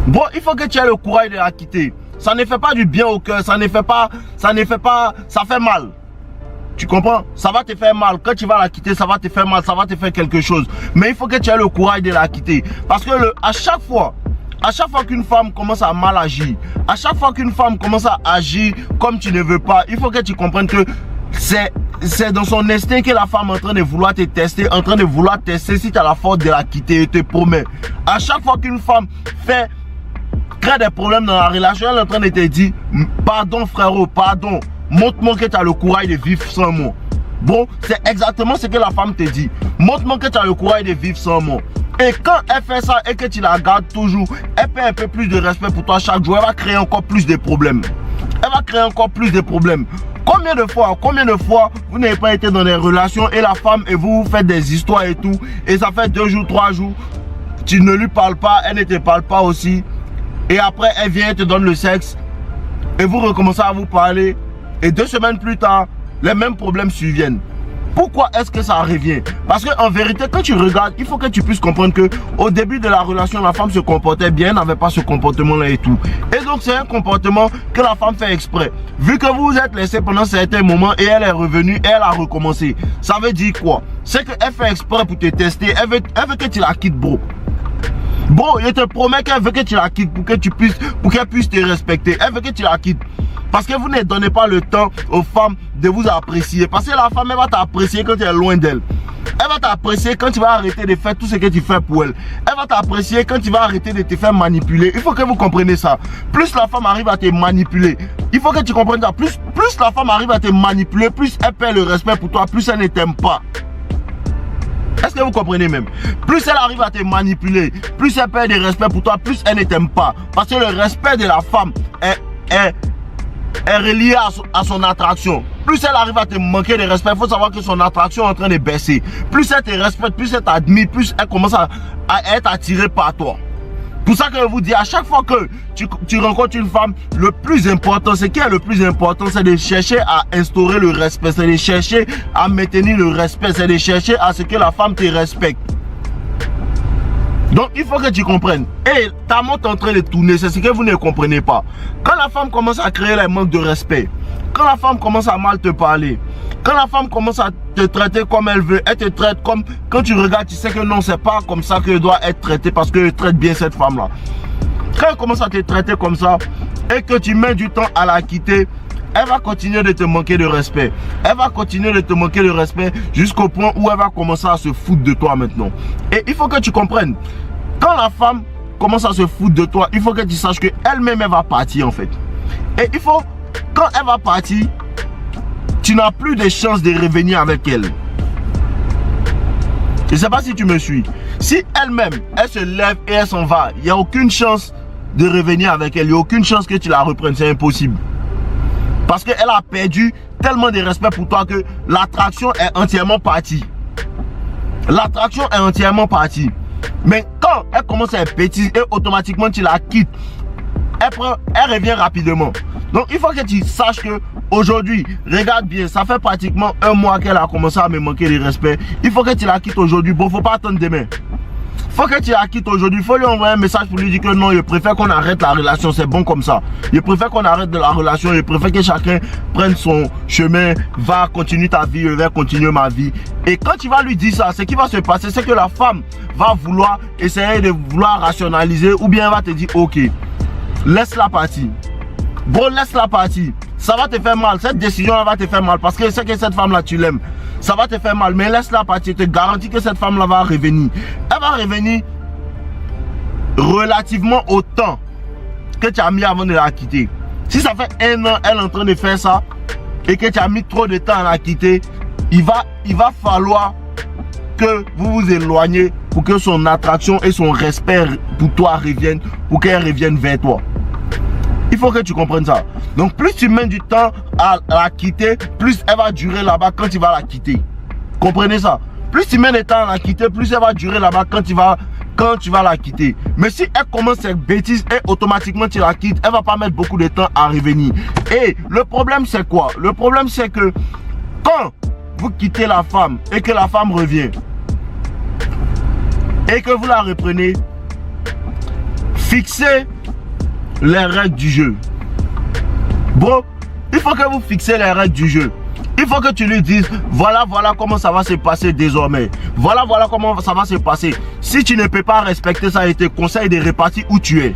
Bon, il faut que tu aies le courage de la quitter. Ça ne fait pas du bien au cœur, ça fait mal. Tu comprends? Ça va te faire mal. Quand tu vas la quitter, ça va te faire mal, ça va te faire quelque chose. Mais il faut que tu aies le courage de la quitter. Parce que à chaque fois qu'une femme commence à mal agir, à chaque fois qu'une femme commence à agir comme tu ne veux pas, il faut que tu comprennes que c'est dans son instinct que la femme est en train de vouloir te tester, si tu as la force de la quitter. Je te promets. À chaque fois qu'une femme crée des problèmes dans la relation, elle est en train de te dire, pardon frérot, pardon, montre-moi que tu as le courage de vivre sans moi. Bon, c'est exactement ce que la femme te dit. Montre-moi que tu as le courage de vivre sans moi. Et quand elle fait ça et que tu la gardes toujours, elle paie un peu plus de respect pour toi chaque jour, elle va créer encore plus de problèmes. Combien de fois vous n'avez pas été dans des relations et la femme et vous faites des histoires et tout, et ça fait 2 jours, 3 jours, tu ne lui parles pas, elle ne te parle pas aussi. Et après, elle vient, te donne le sexe. Et vous recommencez à vous parler. Et 2 semaines plus tard, les mêmes problèmes surviennent. Pourquoi est-ce que ça revient? Parce qu'en vérité, quand tu regardes, il faut que tu puisses comprendre que au début de la relation, la femme se comportait bien, n'avait pas ce comportement-là et tout. Et donc, c'est un comportement que la femme fait exprès. Vu que vous vous êtes laissé pendant certains moments et elle est revenue et elle a recommencé. Ça veut dire quoi? C'est qu'elle fait exprès pour te tester. Elle veut que tu la quittes, bro. Bro, je te promets qu'elle veut que tu la quittes pour qu'elle puisse te respecter. Elle veut que tu la quittes. Parce que vous ne donnez pas le temps aux femmes de vous apprécier. Parce que la femme, elle va t'apprécier quand tu es loin d'elle. Elle va t'apprécier quand tu vas arrêter de faire tout ce que tu fais pour elle. Elle va t'apprécier quand tu vas arrêter de te faire manipuler. Il faut que vous compreniez ça. Plus la femme arrive à te manipuler, il faut que tu comprennes ça. Plus la femme arrive à te manipuler, plus elle perd le respect pour toi, plus elle ne t'aime pas. Est-ce que vous comprenez même? Plus elle arrive à te manipuler, plus elle perd du respect pour toi, plus elle ne t'aime pas. Parce que le respect de la femme est relié à son attraction. Plus elle arrive à te manquer de respect, il faut savoir que son attraction est en train de baisser. Plus elle te respecte, plus elle t'admire, plus elle commence à être attirée par toi. Pour ça que je vous dis, à chaque fois que tu rencontres une femme, le plus important, c'est de chercher à instaurer le respect, c'est de chercher à maintenir le respect, c'est de chercher à ce que la femme te respecte. Donc il faut que tu comprennes. Et ta montre est en train de tourner, c'est ce que vous ne comprenez pas. Quand la femme commence à créer les manques de respect, quand la femme commence à mal te parler, quand la femme commence à te traiter comme elle veut, elle te traite comme, quand tu regardes, tu sais que non, c'est pas comme ça que doit être traité parce que je traite bien cette femme-là. Quand elle commence à te traiter comme ça et que tu mets du temps à la quitter, elle va continuer de te manquer de respect. Elle va continuer de te manquer de respect jusqu'au point où elle va commencer à se foutre de toi maintenant. Et il faut que tu comprennes, quand la femme commence à se foutre de toi, il faut que tu saches qu'elle-même, elle va partir en fait. Et il faut, quand elle va partir, tu n'as plus de chance de revenir avec elle. Je ne sais pas si tu me suis. Si elle-même, elle se lève et elle s'en va, il n'y a aucune chance de revenir avec elle. Il n'y a aucune chance que tu la reprennes. C'est impossible. Parce qu'elle a perdu tellement de respect pour toi que l'attraction est entièrement partie. L'attraction est entièrement partie. Mais quand elle commence à être bêtise et automatiquement tu la quittes, elle revient rapidement. Donc il faut que tu saches que aujourd'hui, regarde bien, ça fait pratiquement 1 mois qu'elle a commencé à me manquer de respect. Il faut que tu la quittes aujourd'hui. Bon, faut pas attendre demain. Faut que tu la quittes aujourd'hui. Il faut lui envoyer un message pour lui dire que non, je préfère qu'on arrête la relation. C'est bon comme ça. Je préfère qu'on arrête de la relation. Je préfère que chacun prenne son chemin. Va, continue ta vie. Je vais continuer ma vie. Et quand tu vas lui dire ça, ce qui va se passer, c'est que la femme va vouloir essayer de rationaliser. Ou bien elle va te dire, ok, laisse-la partir. Bon, laisse-la partir. Ça va te faire mal. Cette décision va te faire mal. Parce que c'est que cette femme-là, tu l'aimes. Ça va te faire mal. Mais laisse-la partir. Je te garantis que cette femme-là va revenir. Elle va revenir relativement au temps que tu as mis avant de la quitter. Si ça fait 1 an, elle est en train de faire ça et que tu as mis trop de temps à la quitter, il va falloir que vous vous éloignez pour que son attraction et son respect pour toi reviennent, pour qu'elle revienne vers toi. Il faut que tu comprennes ça. Donc plus tu mets du temps à la quitter, plus elle va durer là-bas quand tu vas la quitter. Comprenez ça. Plus tu mets du temps à la quitter, plus elle va durer là-bas quand tu vas la quitter. Mais si elle commence cette bêtise et automatiquement tu la quittes, elle va pas mettre beaucoup de temps à revenir. Et le problème c'est quoi? Le problème c'est que quand vous quittez la femme et que la femme revient et que vous la reprenez, fixez les règles du jeu. Bro, il faut que vous fixiez les règles du jeu. Il faut que tu lui dises, voilà comment ça va se passer désormais. Voilà comment ça va se passer. Si tu ne peux pas respecter ça, je te conseille de repartir où tu es.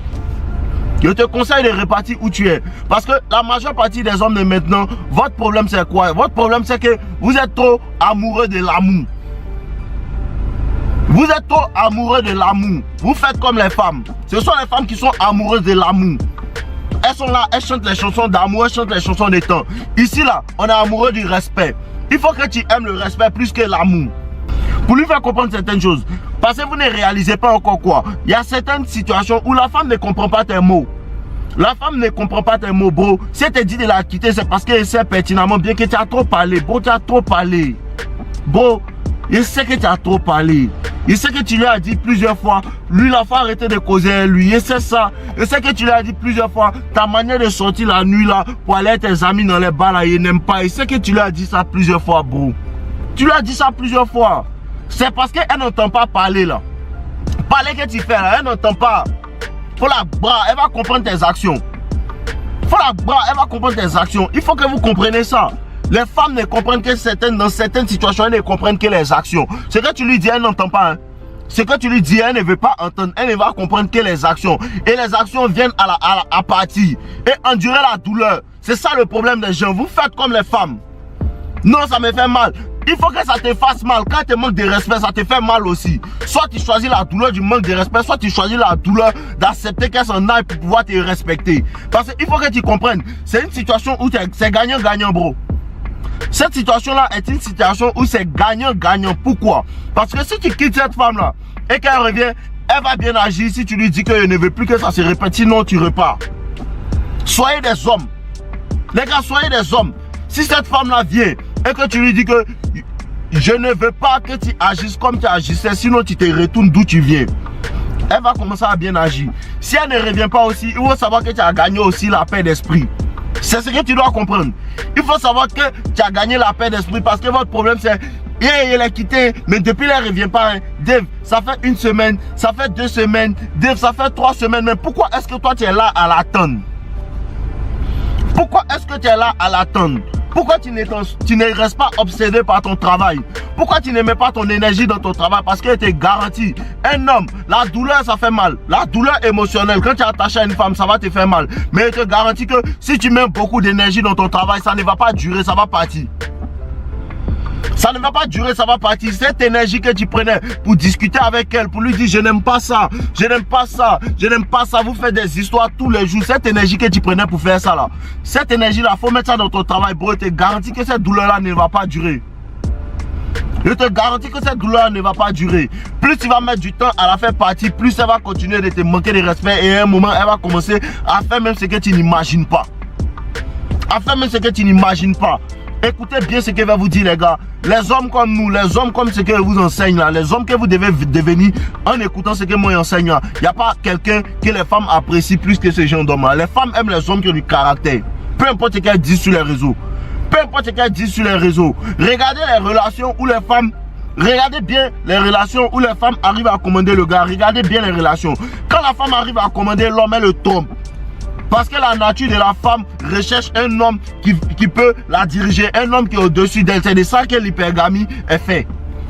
Je te conseille de repartir où tu es. Parce que la majeure partie des hommes de maintenant, votre problème c'est quoi? Votre problème c'est que vous êtes trop amoureux de l'amour. Vous êtes trop amoureux de l'amour. Vous faites comme les femmes. Ce sont les femmes qui sont amoureuses de l'amour. Elles sont là, elles chantent les chansons d'amour, elles chantent les chansons des temps. Ici là, on est amoureux du respect. Il faut que tu aimes le respect plus que l'amour. Pour lui faire comprendre certaines choses. Parce que vous ne réalisez pas encore quoi. Il y a certaines situations où la femme ne comprend pas tes mots. La femme ne comprend pas tes mots, bro. Si elle te dit de la quitter, c'est parce qu'elle sait pertinemment bien que tu as trop parlé. Bro, tu as trop parlé. Bro, il sait que tu as trop parlé. Il sait que tu lui as dit plusieurs fois, lui il a fait arrêter de causer avec lui. Il sait ça. Il sait que tu lui as dit plusieurs fois, ta manière de sortir la nuit là, pour aller avec tes amis dans les bars là, il n'aime pas. Il sait que tu lui as dit ça plusieurs fois, bro. Tu lui as dit ça plusieurs fois. C'est parce qu'elle n'entend pas parler là. Parler que tu fais là, elle n'entend pas. Faut la bras, elle va comprendre tes actions. Faut la bras, elle va comprendre tes actions. Il faut que vous compreniez ça. Les femmes ne comprennent que dans certaines situations, elles ne comprennent que les actions. Ce que tu lui dis, elle n'entend pas. Hein. Ce que tu lui dis, elle ne veut pas entendre. Elle ne va comprendre que les actions. Et les actions viennent à partir. Et endurer la douleur. C'est ça le problème des gens. Vous faites comme les femmes. Non, ça me fait mal. Il faut que ça te fasse mal. Quand tu manques de respect, ça te fait mal aussi. Soit tu choisis la douleur du manque de respect, soit tu choisis la douleur d'accepter qu'elle s'en aille pour pouvoir te respecter. Parce qu'il faut que tu comprennes. C'est une situation où c'est gagnant-gagnant, bro. Cette situation-là est une situation où c'est gagnant-gagnant. Pourquoi? Parce que si tu quittes cette femme-là et qu'elle revient, elle va bien agir si tu lui dis que je ne veux plus que ça se répète. Sinon, tu repars. Soyez des hommes. Les gars, soyez des hommes. Si cette femme-là vient et que tu lui dis que je ne veux pas que tu agisses comme tu agissais, sinon tu te retournes d'où tu viens, elle va commencer à bien agir. Si elle ne revient pas aussi, il faut savoir que tu as gagné aussi la paix d'esprit. C'est ce que tu dois comprendre. Il faut savoir que tu as gagné la paix d'esprit parce que votre problème c'est il est quitté, mais depuis elle ne revient pas. Hein. Dave, ça fait une semaine, ça fait 2 semaines, Dave, ça fait 3 semaines. Mais pourquoi est-ce que toi tu es là à l'attendre? Pourquoi est-ce que tu es là à l'attendre? Pourquoi tu ne restes pas obsédé par ton travail? Pourquoi tu ne mets pas ton énergie dans ton travail? Parce qu'elle te garantit. Un homme, la douleur, ça fait mal. La douleur émotionnelle, quand tu es attaché à une femme, ça va te faire mal. Mais elle te garantit que si tu mets beaucoup d'énergie dans ton travail, ça ne va pas durer, ça va partir. Ça ne va pas durer, ça va partir. Cette énergie que tu prenais pour discuter avec elle, pour lui dire je n'aime pas ça, je n'aime pas ça, je n'aime pas ça, vous faites des histoires tous les jours. Cette énergie que tu prenais pour faire ça là, cette énergie là, il faut mettre ça dans ton travail, bro. Je te garantis que cette douleur là ne va pas durer. Je te garantis que cette douleur ne va pas durer. Plus tu vas mettre du temps à la faire partir, plus elle va continuer de te manquer de respect. Et à un moment, elle va commencer à faire même ce que tu n'imagines pas. À faire même ce que tu n'imagines pas. Écoutez bien ce que je vais vous dire, les gars. Les hommes comme nous, les hommes comme ce que je vous enseigne là, les hommes que vous devez devenir en écoutant ce que moi j'enseigne là. Il n'y a pas quelqu'un que les femmes apprécient plus que ce genre d'hommes là. Les femmes aiment les hommes qui ont du caractère. Peu importe ce qu'elles disent sur les réseaux. Peu importe ce qu'elles disent sur les réseaux. Regardez les relations où les femmes... Regardez bien les relations où les femmes arrivent à commander le gars. Regardez bien les relations. Quand la femme arrive à commander l'homme, elle le trompe. Parce que la nature de la femme recherche un homme qui peut la diriger, un homme qui est au-dessus d'elle. C'est de ça que l'hypergamie est fait.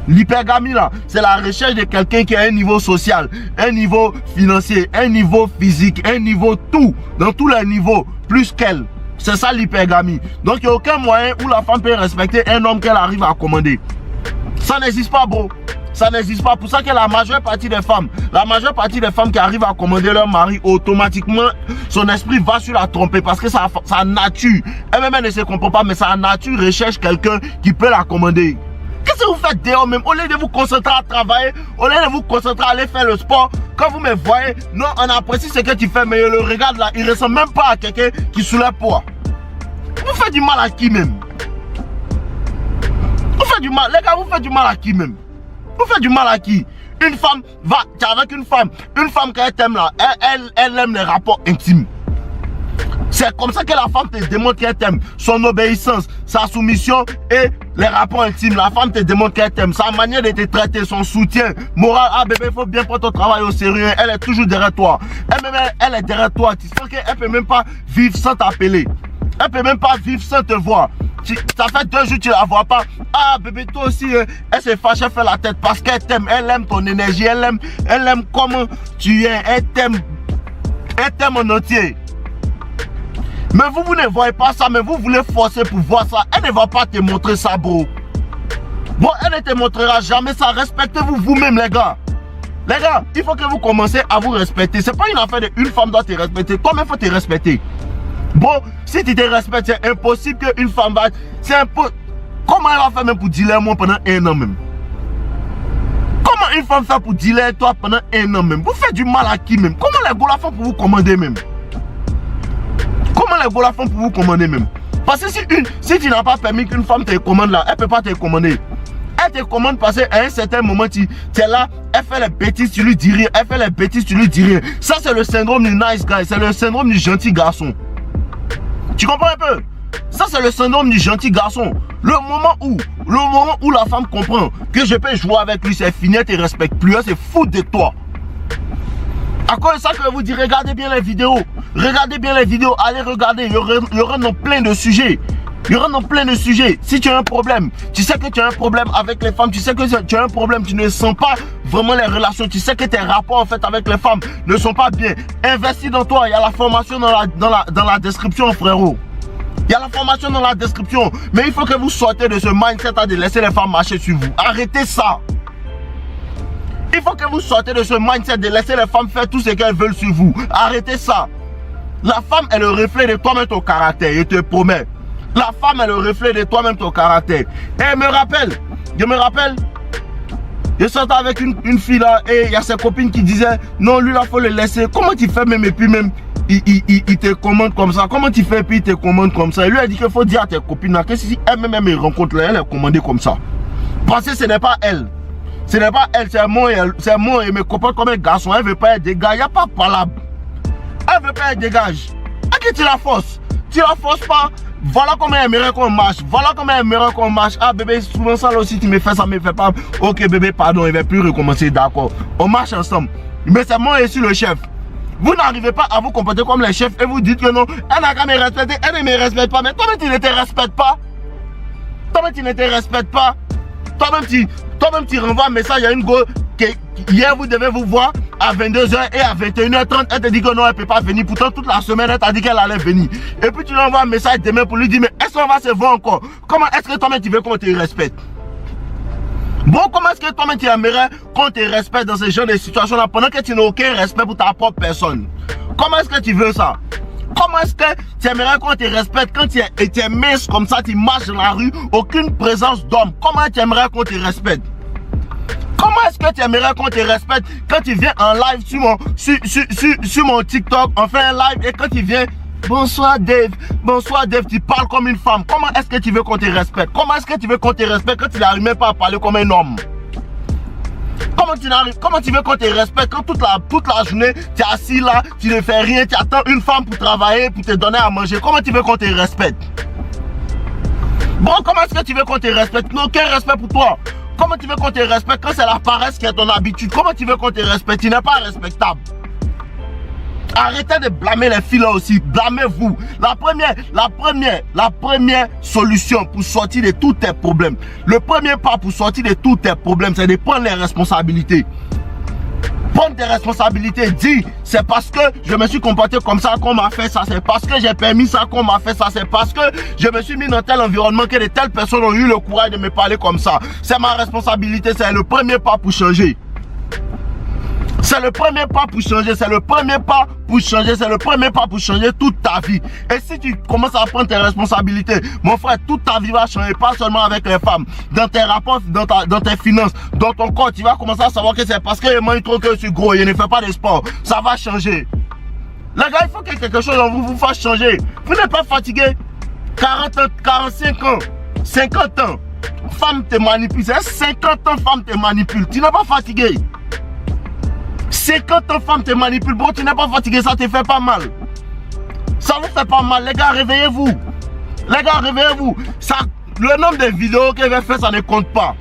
L'hypergamie là, c'est la recherche de quelqu'un qui a un niveau social, un niveau financier, un niveau physique, un niveau tout, dans tous les niveaux, plus qu'elle. C'est ça l'hypergamie. Donc il n'y a aucun moyen où la femme peut respecter un homme qu'elle arrive à commander. Ça n'existe pas, bro. Ça n'existe pas. Pour ça que la majeure partie des femmes qui arrivent à commander leur mari, automatiquement, son esprit va sur la tromper parce que sa nature, elle-même ne se comprend pas, mais sa nature recherche quelqu'un qui peut la commander. Qu'est-ce que vous faites dehors même? Au lieu de vous concentrer à travailler, au lieu de vous concentrer à aller faire le sport, quand vous me voyez, non, on apprécie ce que tu fais, mais le regarde là, il ne ressemble même pas à quelqu'un qui soulève poids. Vous faites du mal à qui même? Vous faites du mal, les gars, vous faites du mal à qui même? Vous faites du mal à qui? Une femme va, avec une femme quand elle t'aime là, elle aime les rapports intimes. C'est comme ça que la femme te démontre qu'elle t'aime. Son obéissance, sa soumission et les rapports intimes. La femme te démontre qu'elle t'aime. Sa manière de te traiter, son soutien moral. Ah bébé, il faut bien prendre ton travail au sérieux. Elle est toujours derrière toi. Elle est derrière toi. Tu sens qu'elle ne peut même pas vivre sans t'appeler. Elle ne peut même pas vivre sans te voir. Ça fait 2 jours que tu ne la vois pas. Ah bébé, toi aussi, elle se fâche, elle fait la tête parce qu'elle t'aime. Elle aime ton énergie. Elle aime comment tu es. Elle t'aime en entier. Mais vous ne voyez pas ça, mais vous voulez forcer pour voir ça. Elle ne va pas te montrer ça, bro. Bon, elle ne te montrera jamais ça. Respectez-vous vous-même, les gars. Les gars, il faut que vous commencez à vous respecter. C'est pas une affaire d'une femme doit te respecter. Toi-même, il faut te respecter. Bon, si tu te respectes, c'est impossible qu'une femme va... C'est impossible. Comment elle va faire même pour dealer moi pendant 1 an même? Comment une femme fait pour dealer toi pendant 1 an même? Vous faites du mal à qui même? Comment les gars la font pour vous commander même? Comment les gars la font pour vous commander même? Parce que si tu n'as pas permis qu'une femme te commande là, elle ne peut pas te commander. Elle te commande parce qu'à un certain moment, tu es là, elle fait les bêtises, tu lui dis rien. Elle fait les bêtises, tu lui dis rien. Ça, c'est le syndrome du nice guy. C'est le syndrome du gentil garçon. Tu comprends un peu? Ça, c'est le syndrome du gentil garçon. Le moment où la femme comprend que je peux jouer avec lui, c'est fini, elle ne te respecte plus, elle se fout de toi. À cause de ça que je vous dis, regardez bien les vidéos. Regardez bien les vidéos, allez regarder. Il y aura dans plein de sujets. Il y aura dans plein de sujets. Si tu as un problème, tu sais que tu as un problème avec les femmes, tu sais que tu as un problème, tu ne sens pas vraiment les relations, tu sais que tes rapports en fait avec les femmes ne sont pas bien. Investis dans toi, il y a la formation dans la description, frérot. Il y a la formation dans la description. Mais il faut que vous sortez de ce mindset de laisser les femmes marcher sur vous. Arrêtez ça. Il faut que vous sortez de ce mindset de laisser les femmes faire tout ce qu'elles veulent sur vous. Arrêtez ça. La femme est le reflet de toi-même ton caractère, je te promets. La femme est le reflet de toi-même ton caractère. Et je me rappelle, je sortais avec une fille là et il y a ses copines qui disaient non, lui là, faut le laisser. Comment tu fais même et puis même il te commande comme ça? Comment tu fais et puis il te commande comme ça? Il lui a dit qu'il faut dire à tes copines là que si elle-même elle rencontre là, elle est commandée comme ça. Parce que ce n'est pas elle. Ce n'est pas elle, c'est moi et mes copains comme un garçon. Elle ne veut pas être dégage, il n'y a pas de palabre. Elle ne veut pas être dégage. À qui tu la forces? Tu la forces pas. Voilà comment elle aimerait qu'on marche. Voilà comment elle aimerait qu'on marche. Ah bébé, souvent ça là aussi, tu me fais ça, me fais pas. Ok bébé, pardon, il ne va plus recommencer, d'accord. On marche ensemble. Mais c'est moi et je suis le chef. Vous n'arrivez pas à vous comporter comme les chefs et vous dites que non, elle n'a qu'à me respecter, elle ne me respecte pas. Mais toi-même, tu ne te respectes pas. Toi-même, tu ne te respectes pas. Toi-même, tu renvoies un message à une go que hier, vous devez vous voir à 22h et à 21h30. Elle te dit que non, elle ne peut pas venir. Pourtant, toute la semaine, elle t'a dit qu'elle allait venir. Et puis, tu lui envoies un message demain pour lui dire, mais est-ce qu'on va se voir encore? Comment est-ce que toi-même, tu veux qu'on te respecte? Bon, comment est-ce que toi-même, tu aimerais qu'on te respecte dans ce genre de situation-là pendant que tu n'as aucun respect pour ta propre personne? Comment est-ce que tu veux ça? Comment est-ce que tu aimerais qu'on te respecte quand tu es mince comme ça, tu marches dans la rue, aucune présence d'homme? Comment tu aimerais qu'on te respecte? Comment est-ce que tu aimerais qu'on te respecte quand tu viens en live sur mon TikTok, on fait un live et quand tu viens, bonsoir Dave, tu parles comme une femme. Comment est-ce que tu veux qu'on te respecte? Comment est-ce que tu veux qu'on te respecte quand tu n'arrives même pas à parler comme un homme? Comment tu veux qu'on te respecte quand toute la journée tu es assis là, tu ne fais rien, tu attends une femme pour travailler, pour te donner à manger? Comment tu veux qu'on te respecte? Bon, comment est-ce que tu veux qu'on te respecte? Non, aucun respect pour toi. Comment tu veux qu'on te respecte quand c'est la paresse qui est ton habitude? Comment tu veux qu'on te respecte? Tu n'es pas respectable. Arrêtez de blâmer les filles là aussi. Blâmez-vous. La première solution pour sortir de tous tes problèmes, le premier pas pour sortir de tous tes problèmes, c'est de prendre les responsabilités. Prendre tes responsabilités. Dis, c'est parce que je me suis comporté comme ça qu'on m'a fait ça. C'est parce que j'ai permis ça qu'on m'a fait ça. C'est parce que je me suis mis dans tel environnement que de telles personnes ont eu le courage de me parler comme ça. C'est ma responsabilité. C'est le premier pas pour changer. C'est le premier pas pour changer, c'est le premier pas pour changer, c'est le premier pas pour changer toute ta vie. Et si tu commences à prendre tes responsabilités, mon frère, toute ta vie va changer, pas seulement avec les femmes, dans tes rapports, dans tes finances, dans ton corps, tu vas commencer à savoir que c'est parce que je mange trop que je suis gros, je ne fais pas de sport. Ça va changer. Les gars, il faut que quelque chose en vous fasse changer. Vous n'êtes pas fatigué. 40 ans, 45 ans, 50 ans, femme te manipule. C'est 50 ans, femme te manipule. Tu n'es pas fatigué. 50 ans, femme te manipule. Bon, tu n'es pas fatigué, ça te fait pas mal. Ça vous fait pas mal, les gars, réveillez-vous. Les gars, réveillez-vous. Le nombre de vidéos qu'elle va faire, ça ne compte pas.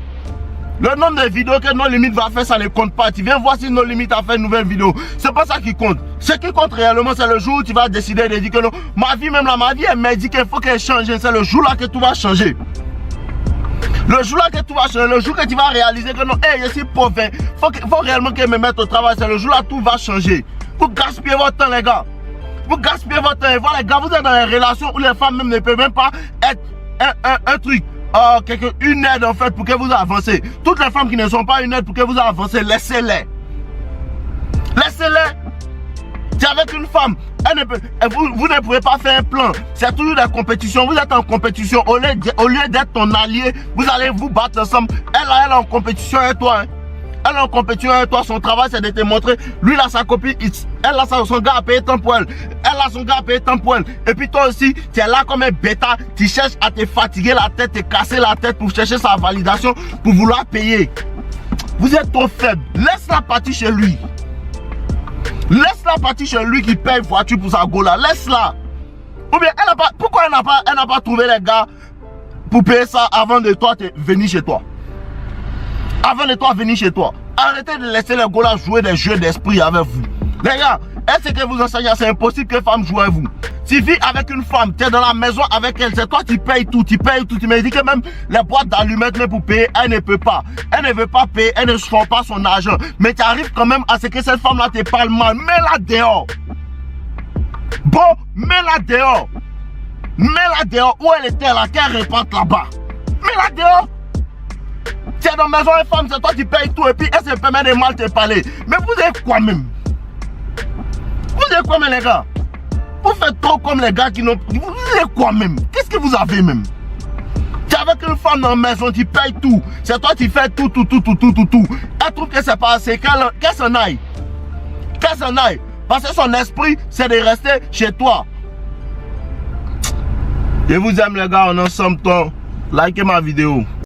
Le nombre de vidéos que No Limit va faire, ça ne compte pas. Tu viens voir si No Limit a fait une nouvelle vidéo. C'est pas ça qui compte. Ce qui compte réellement, c'est le jour où tu vas décider de dire que non. Ma vie, même là, ma vie, elle m'a dit qu'il faut qu'elle change. C'est le jour là que tout va changer. Le jour là que tout va changer, le jour que tu vas réaliser que non, hey, je suis pauvre. Faut réellement qu'elle me mette au travail. C'est le jour là tout va changer. Vous gaspillez votre temps, les gars. Vous gaspillez votre temps. Et voilà, les gars, vous êtes dans des relations où les femmes même ne peuvent même pas être un truc. Une aide en fait pour que vous avancez. Toutes les femmes qui ne sont pas une aide pour que vous avancez, laissez-les. Laissez-les. C'est avec une femme, vous ne pouvez pas faire un plan. C'est toujours des compétitions. Vous êtes en compétition. Au lieu d'être ton allié, vous allez vous battre ensemble. Elle est en compétition avec toi. Hein. Elle est en compétition avec toi. Son travail, c'est de te montrer. Lui, il a sa copine. Elle a son gars à payer tant pour elle. Elle a son gars à payer tant pour elle. Et puis toi aussi, tu es là comme un bêta. Tu cherches à te fatiguer la tête, te casser la tête pour chercher sa validation, pour vouloir payer. Vous êtes trop faible. Laisse-la partir chez lui. Laisse-la partir chez lui qui paye voiture pour sa gola. Laisse-la. Ou bien, pourquoi elle n'a pas trouvé les gars pour payer ça avant de toi venir chez toi? Avant de toi venir chez toi. Arrêtez de laisser les golas jouer des jeux d'esprit avec vous. Les gars, est-ce que vous enseignez? C'est impossible que femme joue avec vous. Tu vis avec une femme, tu es dans la maison avec elle, c'est toi qui payes tout, tu payes tout. Tu me dis que même les boîtes d'allumettes pour payer, elle ne peut pas. Elle ne veut pas payer, elle ne se fond pas son argent. Mais tu arrives quand même à ce que cette femme-là te parle mal. Mets-la dehors. Bon, mets-la dehors. Mets-la dehors. Où elle était là, qu'elle réparte là-bas. Mets-la dehors. Tu es dans la maison une femme, c'est toi qui payes tout et puis elle se permet de mal te parler. Mais vous êtes quoi même? Vous êtes quoi même les gars? Vous faites trop comme les gars qui n'ont... Vous êtes quoi même? Qu'est-ce que vous avez même? Tu es avec une femme dans la maison, tu payes tout. C'est toi qui fais tout. Elle trouve que c'est pas assez, qu'elle s'en aille. Qu'elle s'en aille. Parce que son esprit, c'est de rester chez toi. Je vous aime les gars, on est ensemble. Likez ma vidéo.